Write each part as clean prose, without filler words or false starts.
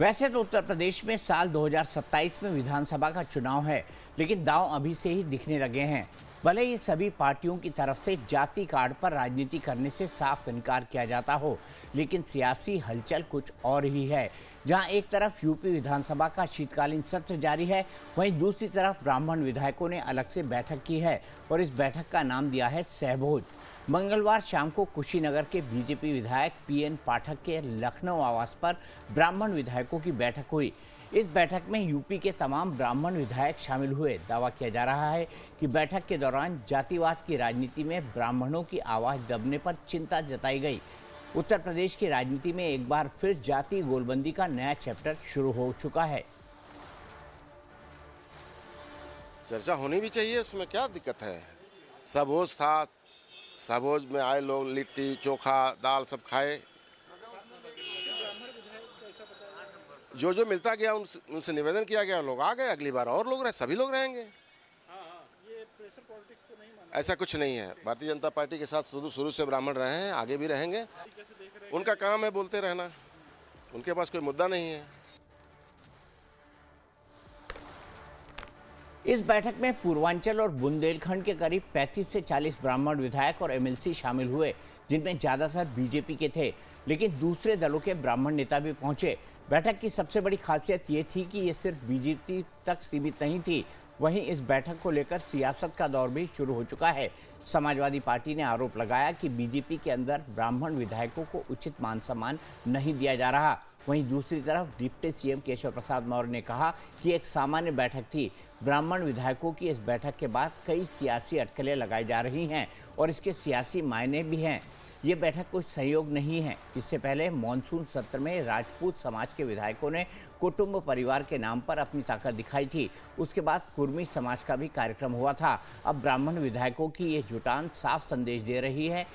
वैसे तो उत्तर प्रदेश में साल 2027 में विधानसभा का चुनाव है, लेकिन दांव अभी से ही दिखने लगे हैं। भले ही सभी पार्टियों की तरफ से जाति कार्ड पर राजनीति करने से साफ इनकार किया जाता हो, लेकिन सियासी हलचल कुछ और ही है। जहां एक तरफ यूपी विधानसभा का शीतकालीन सत्र जारी है, वहीं दूसरी तरफ ब्राह्मण विधायकों ने अलग से बैठक की है और इस बैठक का नाम दिया है सहभोज। मंगलवार शाम को कुशीनगर के बीजेपी विधायक पीएन पाठक के लखनऊ आवास पर ब्राह्मण विधायकों की बैठक हुई। इस बैठक में यूपी के तमाम ब्राह्मण विधायक शामिल हुए। दावा किया जा रहा है कि बैठक के दौरान जातिवाद की राजनीति में ब्राह्मणों की आवाज़ दबने पर चिंता जताई गई। उत्तर प्रदेश की राजनीति में एक बार फिर जाति गोलबंदी का नया चैप्टर शुरू हो चुका है। चर्चा होनी भी चाहिए, उसमें क्या दिक्कत है। सबोज था, सबोज में आए लोग लिट्टी चोखा दाल सब खाए। जो जो मिलता गया उनसे निवेदन किया गया, लोग आ गए। अगली बार और लोग रहे, सभी लोग रहेंगे। ये प्रेशर पॉलिटिक्स तो नहीं मानते? ऐसा कुछ नहीं है। भारतीय जनता पार्टी के साथ शुरू से ब्राह्मण रहे हैं, आगे भी रहेंगे। उनका काम है बोलते रहना, उनके पास कोई मुद्दा नहीं है। इस बैठक में पूर्वांचल और बुंदेलखंड के करीब 35 से 40 ब्राह्मण विधायक और एमएलसी शामिल हुए, जिनमें ज़्यादातर बीजेपी के थे, लेकिन दूसरे दलों के ब्राह्मण नेता भी पहुंचे। बैठक की सबसे बड़ी खासियत ये थी कि ये सिर्फ बीजेपी तक सीमित नहीं थी। वहीं इस बैठक को लेकर सियासत का दौर भी शुरू हो चुका है। समाजवादी पार्टी ने आरोप लगाया कि बीजेपी के अंदर ब्राह्मण विधायकों को उचित मान सम्मान नहीं दिया जा रहा। वहीं दूसरी तरफ डिप्टी सीएम केशव प्रसाद मौर्य ने कहा कि एक सामान्य बैठक थी। ब्राह्मण विधायकों की इस बैठक के बाद कई सियासी अटकलें लगाई जा रही हैं और इसके सियासी मायने भी हैं। ये बैठक कोई संयोग नहीं है। इससे पहले मॉनसून सत्र में राजपूत समाज के विधायकों ने कुटुंब परिवार के नाम पर अपनी ताकत दिखाई थी। उसके बाद कुर्मी समाज का भी कार्यक्रम हुआ था। अब ब्राह्मण विधायकों की ये जुटान साफ संदेश दे रही है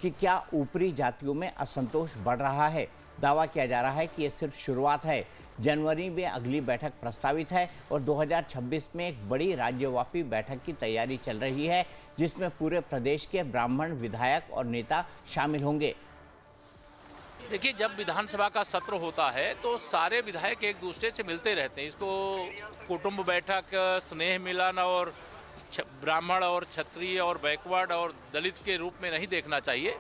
कि क्या ऊपरी जातियों में असंतोष बढ़ रहा है। दावा किया जा रहा है कि ये सिर्फ शुरुआत है। जनवरी में अगली बैठक प्रस्तावित है और 2026 में एक बड़ी राज्यव्यापी बैठक की तैयारी चल रही है, जिसमें पूरे प्रदेश के ब्राह्मण विधायक और नेता शामिल होंगे। देखिए, जब विधानसभा का सत्र होता है तो सारे विधायक एक दूसरे से मिलते रहते हैं। इसको कुटुंब बैठक, स्नेह मिलन और ब्राह्मण और क्षत्रिय और बैकवर्ड और दलित के रूप में नहीं देखना चाहिए।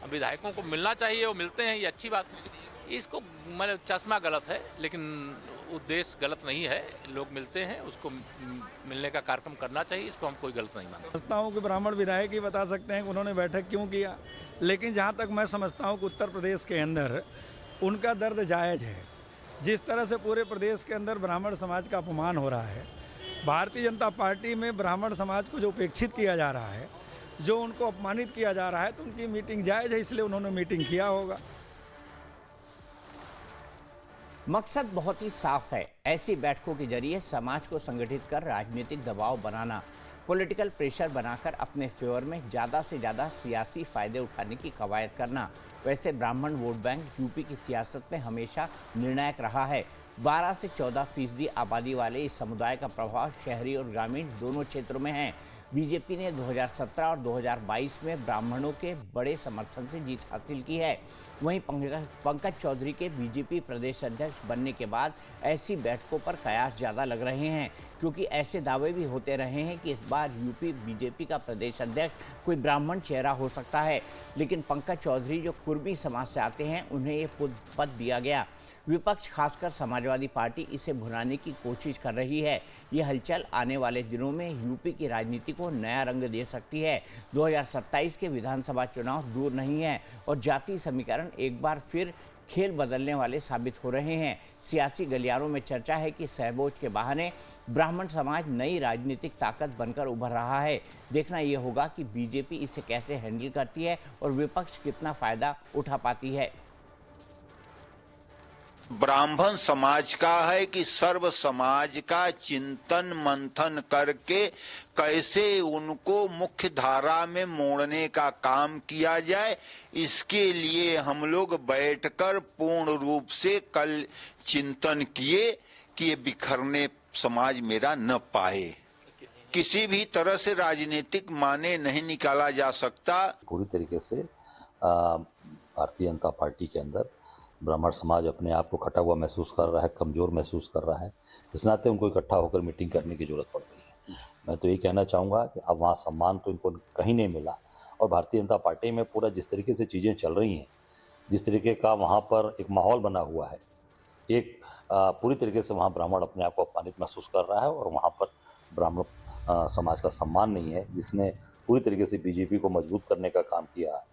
विधायकों को मिलना चाहिए, वो मिलते हैं, ये अच्छी बात है। इसको मतलब चश्मा गलत है, लेकिन उद्देश्य गलत नहीं है। लोग मिलते हैं, उसको मिलने का कार्यक्रम करना चाहिए, इसको हम कोई गलत नहीं मानते। समझता हूँ कि ब्राह्मण विधायक ही बता सकते हैं कि उन्होंने बैठक क्यों किया, लेकिन जहाँ तक मैं समझता हूँ कि उत्तर प्रदेश के अंदर उनका दर्द जायज़ है। जिस तरह से पूरे प्रदेश के अंदर ब्राह्मण समाज का अपमान हो रहा है, भारतीय जनता पार्टी में ब्राह्मण समाज को जो उपेक्षित किया जा रहा है, जो उनको अपमानित किया जा रहा है, तो उनकी मीटिंग जायज़ है, इसलिए उन्होंने मीटिंग किया होगा। मकसद बहुत ही साफ है। ऐसी बैठकों के जरिए समाज को संगठित कर राजनीतिक दबाव बनाना, पॉलिटिकल प्रेशर बनाकर अपने फेवर में ज़्यादा से ज़्यादा सियासी फायदे उठाने की कवायद करना। वैसे ब्राह्मण वोट बैंक यूपी की सियासत में हमेशा निर्णायक रहा है। 12 से 14% आबादी वाले इस समुदाय का प्रभाव शहरी और ग्रामीण दोनों क्षेत्रों में है। बीजेपी ने 2017 और 2022 में ब्राह्मणों के बड़े समर्थन से जीत हासिल की है। वहीं पंकज चौधरी के बीजेपी प्रदेश अध्यक्ष बनने के बाद ऐसी बैठकों पर कयास ज़्यादा लग रहे हैं, क्योंकि ऐसे दावे भी होते रहे हैं कि इस बार यूपी बीजेपी का प्रदेश अध्यक्ष कोई ब्राह्मण चेहरा हो सकता है। लेकिन पंकज चौधरी जो कुर्मी समाज से आते हैं, उन्हें ये पद दिया गया। विपक्ष खासकर समाजवादी पार्टी इसे भुनाने की कोशिश कर रही है। ये हलचल आने वाले दिनों में यूपी की राजनीति को नया रंग दे सकती है। 2027 के विधानसभा चुनाव दूर नहीं है और जाति समीकरण एक बार फिर खेल बदलने वाले साबित हो रहे हैं। सियासी गलियारों में चर्चा है कि सहबोज के बहाने ब्राह्मण समाज नई राजनीतिक ताकत बनकर उभर रहा है। देखना ये होगा कि बीजेपी इसे कैसे हैंडल करती है और विपक्ष कितना फायदा उठा पाती है। ब्राह्मण समाज का है कि सर्व समाज का चिंतन मंथन करके कैसे उनको मुख्य धारा में मोड़ने का काम किया जाए, इसके लिए हम लोग बैठकर पूर्ण रूप से कल चिंतन किए कि ये बिखरने समाज मेरा न पाए। किसी भी तरह से राजनीतिक माने नहीं निकाला जा सकता। पूरी तरीके से भारतीय जनता पार्टी के अंदर ब्राह्मण समाज अपने आप को कटा हुआ महसूस कर रहा है, कमज़ोर महसूस कर रहा है। इस नाते उनको इकट्ठा होकर मीटिंग करने की ज़रूरत पड़ रही है। मैं तो ये कहना चाहूँगा कि अब वहाँ सम्मान तो इनको कहीं नहीं मिला, और भारतीय जनता पार्टी में पूरा जिस तरीके से चीज़ें चल रही हैं, जिस तरीके का वहाँ पर एक माहौल बना हुआ है, एक पूरी तरीके से वहाँ ब्राह्मण अपने आप को अपमानित महसूस कर रहा है, और वहाँ पर ब्राह्मण समाज का सम्मान नहीं है, जिसने पूरी तरीके से बीजेपी को मजबूत करने का काम किया है।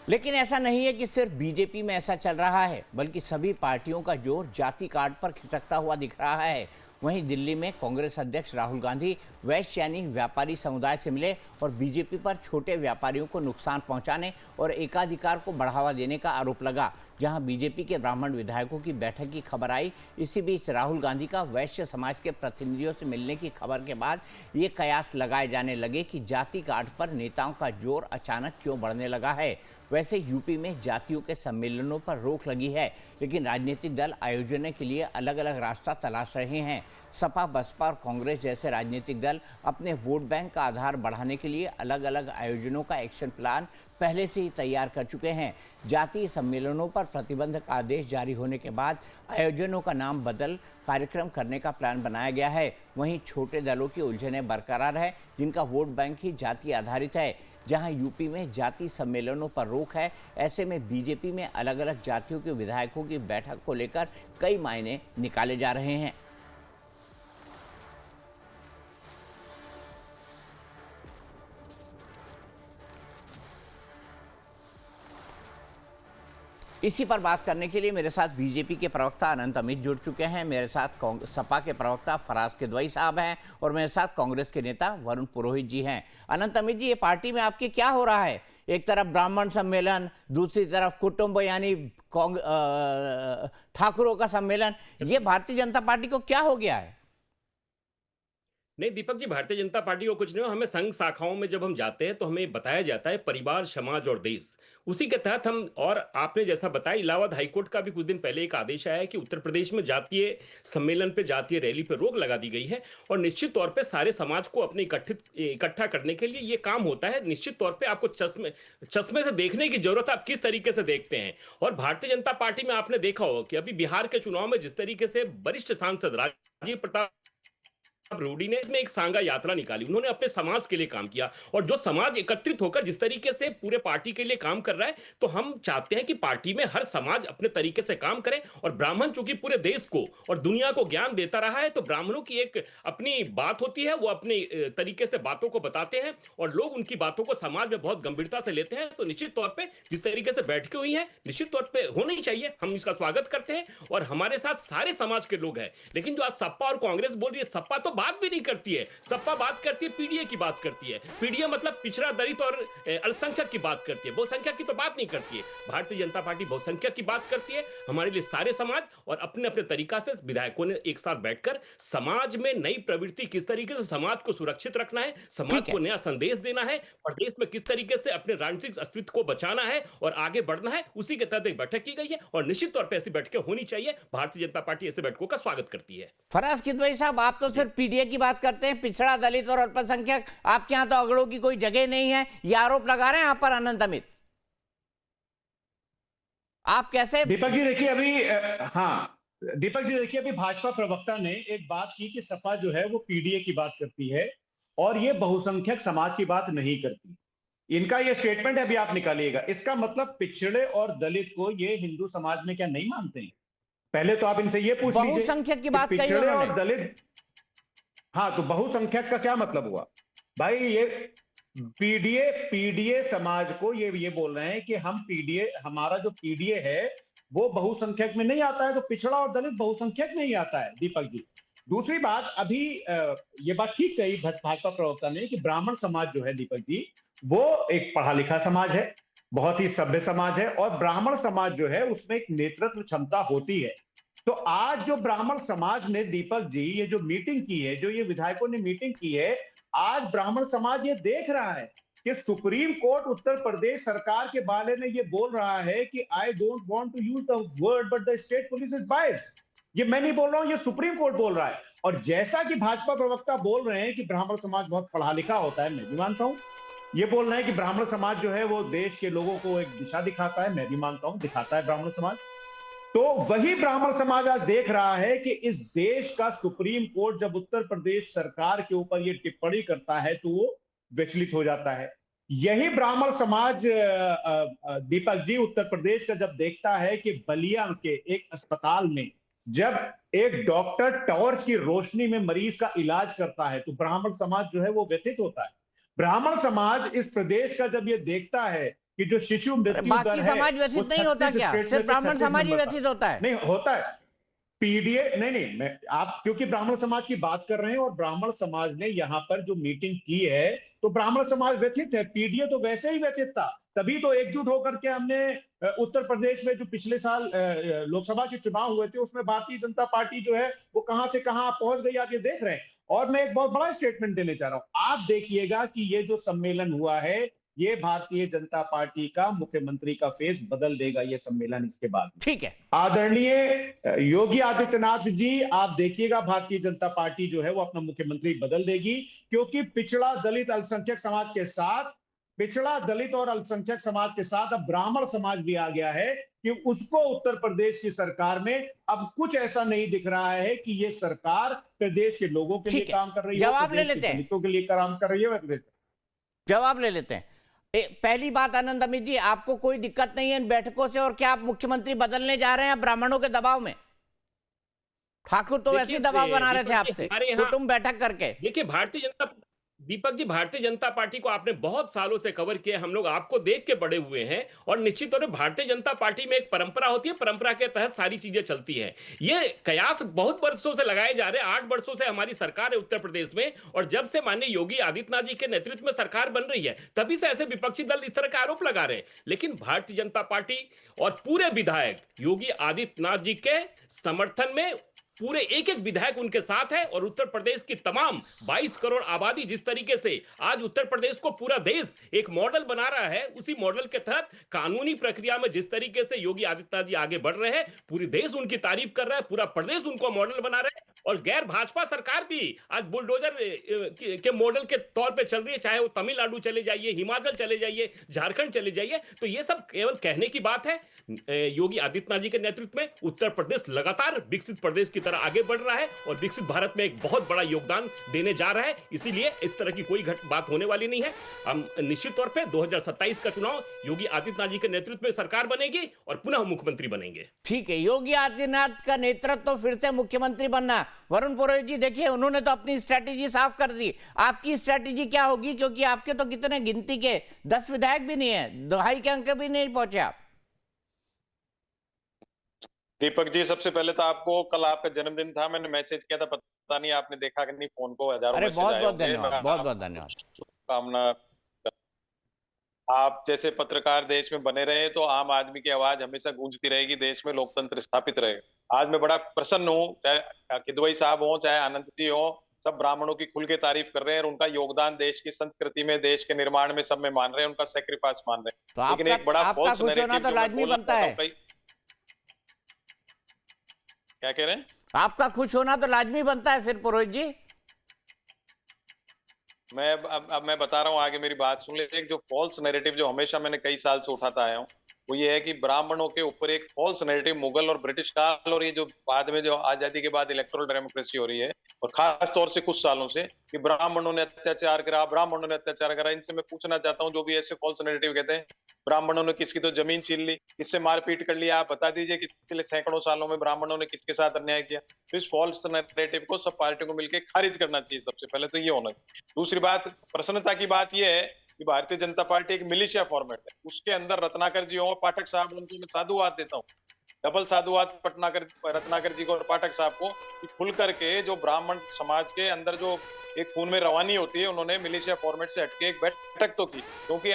लेकिन ऐसा नहीं है कि सिर्फ बीजेपी में ऐसा चल रहा है, बल्कि सभी पार्टियों का जोर जाति कार्ड पर खिसकता हुआ दिख रहा है। वहीं दिल्ली में कांग्रेस अध्यक्ष राहुल गांधी वैश्य यानी व्यापारी समुदाय से मिले और बीजेपी पर छोटे व्यापारियों को नुकसान पहुंचाने और एकाधिकार को बढ़ावा देने का आरोप लगा। जहां बीजेपी के ब्राह्मण विधायकों की बैठक की खबर आई, इसी बीच राहुल गांधी का वैश्य समाज के प्रतिनिधियों से मिलने की खबर के बाद ये कयास लगाए जाने लगे कि जाति कार्ड पर नेताओं का जोर अचानक क्यों बढ़ने लगा है। वैसे यूपी में जातियों के सम्मेलनों पर रोक लगी है, लेकिन राजनीतिक दल आयोजन के लिए अलग अलग रास्ता तलाश रहे हैं। सपा, बसपा और कांग्रेस जैसे राजनीतिक दल अपने वोट बैंक का आधार बढ़ाने के लिए अलग अलग आयोजनों का एक्शन प्लान पहले से ही तैयार कर चुके हैं। जातीय सम्मेलनों पर प्रतिबंध का आदेश जारी होने के बाद आयोजनों का नाम बदल कार्यक्रम करने का प्लान बनाया गया है। वहीं छोटे दलों की उलझनें बरकरार है, जिनका वोट बैंक ही जाति आधारित है। जहां यूपी में जाति सम्मेलनों पर रोक है, ऐसे में बीजेपी में अलग अलग जातियों के विधायकों की बैठक को लेकर कई मायने निकाले जा रहे हैं। इसी पर बात करने के लिए मेरे साथ बीजेपी के प्रवक्ता अनंत अमित जुड़ चुके हैं, मेरे साथ सपा के प्रवक्ता फराज किदवई साहब हैं और मेरे साथ कांग्रेस के नेता वरुण पुरोहित जी हैं। अनंत अमित जी, ये पार्टी में आपके क्या हो रहा है? एक तरफ ब्राह्मण सम्मेलन, दूसरी तरफ कुटुंब यानी ठाकुरों का सम्मेलन, ये भारतीय जनता पार्टी को क्या हो गया है? नहीं दीपक जी, भारतीय जनता पार्टी को कुछ नहीं हो। हमें संघ शाखाओं में जब हम जाते हैं तो हमें बताया जाता है परिवार, समाज और देश। उसी के तहत हम, और आपने जैसा बताया, इलाहाबाद हाईकोर्ट का भी कुछ दिन पहले एक आदेश आया है कि उत्तर प्रदेश में जातीय सम्मेलन पे, जातीय रैली पे रोक लगा दी गई है। और निश्चित तौर पे सारे समाज को अपने इकट्ठा करने के लिए ये काम होता है। निश्चित तौर पे आपको चश्मे से देखने की जरूरत है, आप किस तरीके से देखते हैं। और भारतीय जनता पार्टी में आपने देखा होगा कि अभी बिहार के चुनाव में जिस तरीके से वरिष्ठ सांसद राजीव प्रताप रूडी ने इसमें एक सांगा यात्रा निकाली, उन्होंने अपने समाज के लिए काम किया। और जो समाज एकत्रित होकर जिस तरीके से पूरे पार्टी के लिए काम कर रहा है, तो हम चाहते हैं कि पार्टी में हर समाज अपने तरीके से काम करे। और ब्राह्मण चूंकि पूरे देश को और दुनिया को ज्ञान देता रहा है, तो ब्राह्मणों की एक अपनी बात होती है, वो अपने तरीके से बातों को बताते हैं और लोग उनकी बातों को समाज में बहुत गंभीरता से लेते हैं। तो निश्चित तौर पर जिस तरीके से बैठकें हुई हैं, निश्चित तौर पर होनी चाहिए, हम इसका स्वागत करते हैं। और हमारे साथ सारे समाज के लोग हैं। लेकिन जो आज सपा और कांग्रेस बोल रही है, सपा तो बात भी नहीं करती है। सपा बात करती है, पीडीए की बात करती है। पीडीए मतलब पिछड़ा, दलित और अल्पसंख्यक की बात करती है, बहुसंख्यक की तो बात नहीं करती है। भारतीय जनता पार्टी बहुसंख्यक की बात करती है, हमारे लिए सारे समाज। और अपने अपने तरीका से विधायकों ने एक साथ बैठकर समाज में नई प्रवृत्ति, किस तरीके से समाज को सुरक्षित रखना है, समाज को नया संदेश देना है, प्रदेश में किस तरीके से अपने राजनीतिक अस्तित्व को बचाना है और आगे बढ़ना है, उसी के तहत एक बैठक की गई है। और निश्चित तौर पर ऐसी बैठकें होनी चाहिए। भारतीय जनता पार्टी ऐसे बैठकों का स्वागत करती है। फराज किदवई साहब, आप तो सिर्फ पीडीए की बात करते हैं, पिछड़ा, दलित और अल्पसंख्यक, आपके यहाँ तो अगड़ों की कोई जगह नहीं है, ये आरोप लगा रहे हैं यहाँ पर अनंत अमित। आप कैसे? दीपक जी देखिए अभी हाँ दीपक जी देखिए, अभी भाजपा प्रवक्ता ने एक बात की कि सपा जो है वो पीडीए की बात करती है और ये बहुसंख्यक समाज की बात नहीं करती। इनका ये स्टेटमेंट है, अभी आप निकालिएगा। इसका मतलब पिछड़े और दलित को ये हिंदू समाज में क्या नहीं मानते हैं? पहले तो आप इनसे ये पूछ लीजिए। बहुसंख्यक की बात कही पिछड़े उन्होंने। और दलित, हाँ, तो बहुसंख्यक का क्या मतलब हुआ भाई? ये पीडीए समाज को ये बोल रहे हैं कि हम पीडीए, हमारा जो पीडीए है वो बहुसंख्यक में नहीं आता है, तो पिछड़ा और दलित बहुसंख्यक में ही आता है। दीपक जी, दूसरी बात, अभी ये बात ठीक कही भाजपा प्रवक्ता ने कि ब्राह्मण समाज जो है दीपक जी, वो एक पढ़ा लिखा समाज है, बहुत ही सभ्य समाज है। और ब्राह्मण समाज जो है उसमें एक नेतृत्व क्षमता होती है। तो आज जो ब्राह्मण समाज ने दीपक जी ये जो मीटिंग की है, जो ये विधायकों ने मीटिंग की है, आज ब्राह्मण समाज ये देख रहा है कि सुप्रीम कोर्ट उत्तर प्रदेश सरकार के बारे में ये बोल रहा है कि I don't want to use the word but the state police is biased. ये मैं नहीं बोल रहा हूं, ये सुप्रीम कोर्ट बोल रहा है। और जैसा कि भाजपा प्रवक्ता बोल रहे हैं कि ब्राह्मण समाज बहुत पढ़ा लिखा होता है, मैं भी मानता हूं, ये बोल रहे हैं कि ब्राह्मण समाज जो है वो देश के लोगों को एक दिशा दिखाता है। मैं भी मानता हूं, दिखाता है ब्राह्मण समाज। तो वही ब्राह्मण समाज आज देख रहा है कि इस देश का सुप्रीम कोर्ट जब उत्तर प्रदेश सरकार के ऊपर ये टिप्पणी करता है तो वो विचलित हो जाता है। यही ब्राह्मण समाज दीपक जी उत्तर प्रदेश का जब देखता है कि बलिया के एक अस्पताल में जब एक डॉक्टर टॉर्च की रोशनी में मरीज का इलाज करता है तो ब्राह्मण समाज जो है वो व्यथित होता है। ब्राह्मण समाज इस प्रदेश का जब ये देखता है कि जो शिशु मृत्यु दर बाकी है समाज व्यथित वो नहीं होता 36 क्या? स्टेट में सिर्फ से ब्राह्मण 36 समाज ही नंबर पर। व्यथित होता है? नहीं होता है। पीडीए नहीं मैं आप क्योंकि ब्राह्मण समाज की बात कर रहे हैं और ब्राह्मण समाज ने यहाँ पर जो मीटिंग की है तो ब्राह्मण समाज व्यथित है। पीडीए तो वैसे ही व्यथित था, तभी तो एकजुट होकर के हमने उत्तर प्रदेश में जो पिछले साल लोकसभा के चुनाव हुए थे उसमें भारतीय जनता पार्टी जो है वो कहां से कहां पहुंच गई आप ये देख रहे हैं। और मैं एक बहुत बड़ा स्टेटमेंट देने चाह रहा हूं, आप देखिएगा कि ये जो सम्मेलन हुआ है ये भारतीय जनता पार्टी का मुख्यमंत्री का फेस बदल देगा ये सम्मेलन इसके बाद। ठीक है। आदरणीय योगी आदित्यनाथ जी आप देखिएगा भारतीय जनता पार्टी जो है वो अपना मुख्यमंत्री बदल देगी क्योंकि पिछड़ा दलित अल्पसंख्यक समाज के साथ पिछड़ा दलित और अल्पसंख्यक समाज के साथ अब ब्राह्मण समाज भी आ गया है कि उसको उत्तर प्रदेश की सरकार में अब कुछ ऐसा नहीं दिख रहा है कि ये सरकार प्रदेश के लोगों के लिए ठीक है। काम कर रही है, जवाब ले प्रदेश के लेते हैं। दलितों के लिए काम कर रही है। जवाब ले लेते हैं। पहली बात आनंद अमित जी, आपको कोई दिक्कत नहीं है इन बैठकों से और क्या आप मुख्यमंत्री बदलने जा रहे हैं ब्राह्मणों के दबाव में? ठाकुर तो वैसे ही दबाव बना रहे थे आपसे कुटुंब बैठक करके। देखिए दीपक जी, भारतीय जनता पार्टी को आपने बहुत सालों से कवर किया, हम लोग आपको देख के बड़े हुए हैं और निश्चित तौर पर भारतीय जनता पार्टी में एक परंपरा होती है, परंपरा के तहत सारी चीजें चलती हैं। ये कयास बहुत वर्षों से लगाए जा रहे हैं, 8 वर्षों से हमारी सरकार है उत्तर प्रदेश में और जब से माननीय योगी आदित्यनाथ जी के नेतृत्व में सरकार बन रही है तभी से ऐसे विपक्षी दल इस तरह का आरोप लगा रहे हैं। लेकिन भारतीय जनता पार्टी और पूरे विधायक योगी आदित्यनाथ जी के समर्थन में पूरे एक एक विधायक उनके साथ है और उत्तर प्रदेश की तमाम 22 करोड़ आबादी जिस तरीके से आज उत्तर प्रदेश को पूरा देश एक मॉडल बना रहा है, उसी मॉडल के तहत कानूनी प्रक्रिया में जिस तरीके से योगी आदित्यनाथ जी आगे बढ़ रहे हैं, पूरी देश उनकी तारीफ कर रहा है, पूरा प्रदेश उनको मॉडल बना रहा है और गैर भाजपा सरकार भी आज बुलडोजर के मॉडल के तौर पर चल रही है, चाहे वो तमिलनाडु चले जाइए, हिमाचल चले जाइए, झारखंड चले जाइए। तो ये सब केवल कहने की बात है। योगी आदित्यनाथ जी के नेतृत्व में उत्तर प्रदेश लगातार विकसित प्रदेश की तरह आगे बढ़ रहा है और विकसित भारत में एक बहुत बड़ा योगदान देने जा रहा है। इसीलिए इस तरह की कोई बात होने वाली नहीं है। हम निश्चित तौर पे 2027 का चुनाव योगी आदित्यनाथ जी के नेतृत्व में सरकार बनेगी और पुनः मुख्यमंत्री बनेंगे। ठीक है, योगी आदित्यनाथ का नेतृत्व तो फिर से मुख्यमंत्री बनना। वरुण पुरोहित जी देखिए, उन्होंने तो अपनी स्ट्रैटेजी साफ कर दी, आपकी स्ट्रैटेजी क्या होगी? क्योंकि आपके तो कितने गिनती के 10 विधायक भी नहीं है, 2.5 के अंक भी नहीं पहुंचे आप। दीपक जी, सबसे पहले तो आपको कल आपका जन्मदिन था, मैंने मैसेज किया था, पता नहीं आपने देखा कि नहीं, फोन को हजारों अरे मैसेज बहुत आए बहुत होंगे। धन्यवाद, बहुत बहुत धन्यवाद। शुभकामना। आप जैसे पत्रकार देश में बने रहे तो आम आदमी की आवाज हमेशा गूंजती रहेगी, देश में लोकतंत्र स्थापित रहेगा। आज मैं बड़ा प्रसन्न हूँ, चाहे किदवई साहब हो, चाहे आनंद जी हो, सब ब्राह्मणों की खुल के तारीफ कर रहे हैं और उनका योगदान देश की संस्कृति में, देश के निर्माण में सब में मान रहे हैं, उनका सेक्रीफाइस मान रहे हैं। तो लेकिन एक बड़ा आपका false खुश होना narrative तो जो मैं लाजमी बोलना बनता चाहता है। हूं, क्या कह रहे हैं? आपका खुश होना तो लाजमी बनता है फिर पुरोहित जी। मैं अब मैं बता रहा हूँ, आगे मेरी बात सुन ले। एक जो फॉल्स नैरेटिव जो हमेशा मैंने कई साल से उठाता आया हूँ वो ये है कि ब्राह्मणों के ऊपर एक फॉल्स नैरेटिव मुगल और ब्रिटिश काल और ये जो बाद में जो आजादी के बाद इलेक्टोरल डेमोक्रेसी हो रही है और खास तौर से कुछ सालों से कि ब्राह्मणों ने अत्याचार करा, ब्राह्मणों ने अत्याचार करा। इनसे मैं पूछना चाहता हूँ, जो भी ऐसे फॉल्स नैरेटिव कहते हैं ब्राह्मणों ने किसकी तो जमीन छीन ली, किससे मारपीट कर लिया, आप बता दीजिए कि पिछले सैकड़ों सालों में ब्राह्मणों ने किसके साथ अन्याय किया। तो इस फॉल्स नैरेटिव को सब पार्टियों को मिलकर खारिज करना चाहिए, सबसे पहले तो ये होना चाहिए। दूसरी बात, प्रसन्नता की बात यह है कि भारतीय जनता पार्टी एक मिलिशिया फॉर्मेट है, उसके अंदर रत्नाकर जी हो, पाठक साहब, उनको मैं साधुवाद देता हूँ, डबल साधुवाद रत्नाकर जी को और पाठक साहब को कि खुल करके जो ब्राह्मण समाज के अंदर जो एक खून में रवानी होती है, उन्होंने मिलिशिया फॉर्मेट से हटके एक बैठक तो की। क्योंकि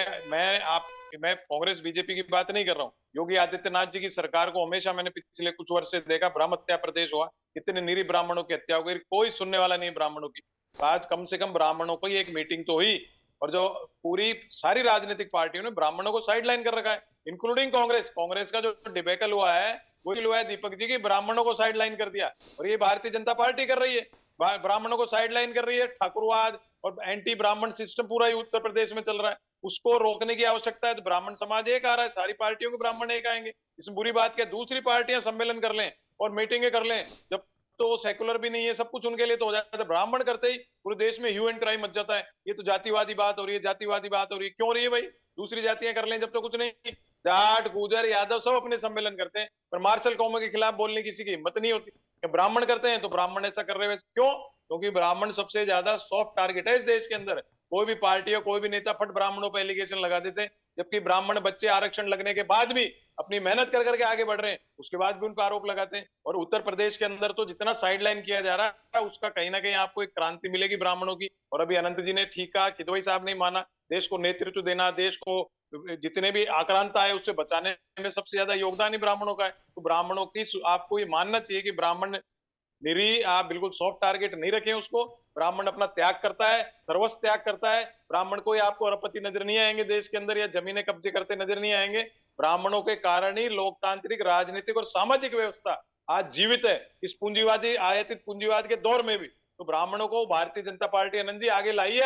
मैं कांग्रेस बीजेपी की बात नहीं कर रहा हूँ, योगी आदित्यनाथ जी की सरकार को हमेशा मैंने पिछले कुछ वर्ष से देखा, ब्राह्मण हत्या प्रदेश हुआ, कितने निरीह ब्राह्मणों की हत्या हो गई, कोई सुनने वाला नहीं ब्राह्मणों की। आज कम से कम ब्राह्मणों को एक मीटिंग तो हुई और जो पूरी सारी राजनीतिक पार्टियों ने ब्राह्मणों को साइडलाइन कर रखा है, इंक्लूडिंग कांग्रेस का जो डिबेकल हुआ है वही हुआ है दीपक जी की, ब्राह्मणों को साइडलाइन कर दिया। और ये भारतीय जनता पार्टी कर रही है, ब्राह्मणों को साइडलाइन कर रही है। ठाकुरवाद और एंटी ब्राह्मण सिस्टम पूरा ही उत्तर प्रदेश में चल रहा है। उसको रोकने की आवश्यकता है। तो ब्राह्मण समाज एक आ रहा है, सारी पार्टियों के ब्राह्मण एक आएंगे, इसमें बुरी बात क्या? दूसरी पार्टियां सम्मेलन कर लें और मीटिंगें कर लें, जब तो वो सेकुलर भी नहीं है, सब कुछ उनके लिए तो हो जाता है। ब्राह्मण करते ही पूरे देश में ह्यू एंड क्राइम मच जाता है। ये तो जातिवादी बात हो रही है, जातिवादी बात हो रही है, क्यों हो रही है भाई? दूसरी जातियां कर लें, जब तो कुछ नहीं। जाट, गुजर, यादव सब अपने सम्मेलन करते हैं, पर मार्शल कौमों के खिलाफ बोलने किसी की हिम्मत नहीं होती। ब्राह्मण करते हैं तो ब्राह्मण ऐसा कर रहे हैं, क्यों? क्योंकि ब्राह्मण सबसे ज्यादा सॉफ्ट टारगेट है इस देश के अंदर। कोई भी पार्टी हो, कोई भी नेता फट ब्राह्मणों पर एलिगेशन लगा देते हैं, जबकि ब्राह्मण बच्चे आरक्षण लगने के बाद भी अपनी मेहनत कर करके आगे बढ़ रहे हैं, उसके बाद भी उन पर आरोप लगाते हैं। और उत्तर प्रदेश के अंदर तो जितना साइडलाइन किया जा रहा है, उसका कहीं ना कहीं आपको एक क्रांति मिलेगी ब्राह्मणों की। और अभी अनंत जी ने ठीक कहा, किदवई साहब ने माना, देश को नेतृत्व देना, देश को जितने भी आक्रांता है उससे बचाने में सबसे ज्यादा योगदान ही ब्राह्मणों का है। तो ब्राह्मणों की आपको ये मानना चाहिए कि ब्राह्मण निरी, आप बिल्कुल सॉफ्ट टारगेट नहीं रखें उसको। ब्राह्मण अपना त्याग करता है, सर्वस्व त्याग करता है। ब्राह्मण कोई आपको अरबपति नजर नहीं आएंगे देश के अंदर, या जमीनें कब्जे करते नजर नहीं आएंगे। ब्राह्मणों के कारण ही लोकतांत्रिक, राजनीतिक और सामाजिक व्यवस्था आज जीवित है, इस पूंजीवादी, आयातित पूंजीवाद के दौर में भी। तो ब्राह्मणों को भारतीय जनता पार्टी, आनंद जी आगे लाइए।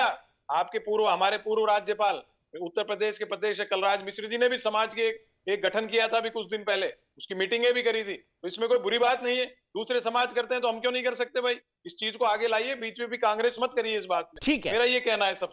आपके हमारे पूर्व राज्यपाल उत्तर प्रदेश के प्रदेश कलराज मिश्र जी ने भी समाज के एक गठन किया था अभी कुछ दिन पहले, उसकी मीटिंगें भी करी थी। तो इसमें कोई बुरी बात नहीं है, दूसरे समाज करते हैं तो हम क्यों नहीं कर सकते भाई? इस चीज को आगे लाइए, बीच में भी कांग्रेस मत करिए इस बात में। ठीक है। मेरा ये कहना है सबसे।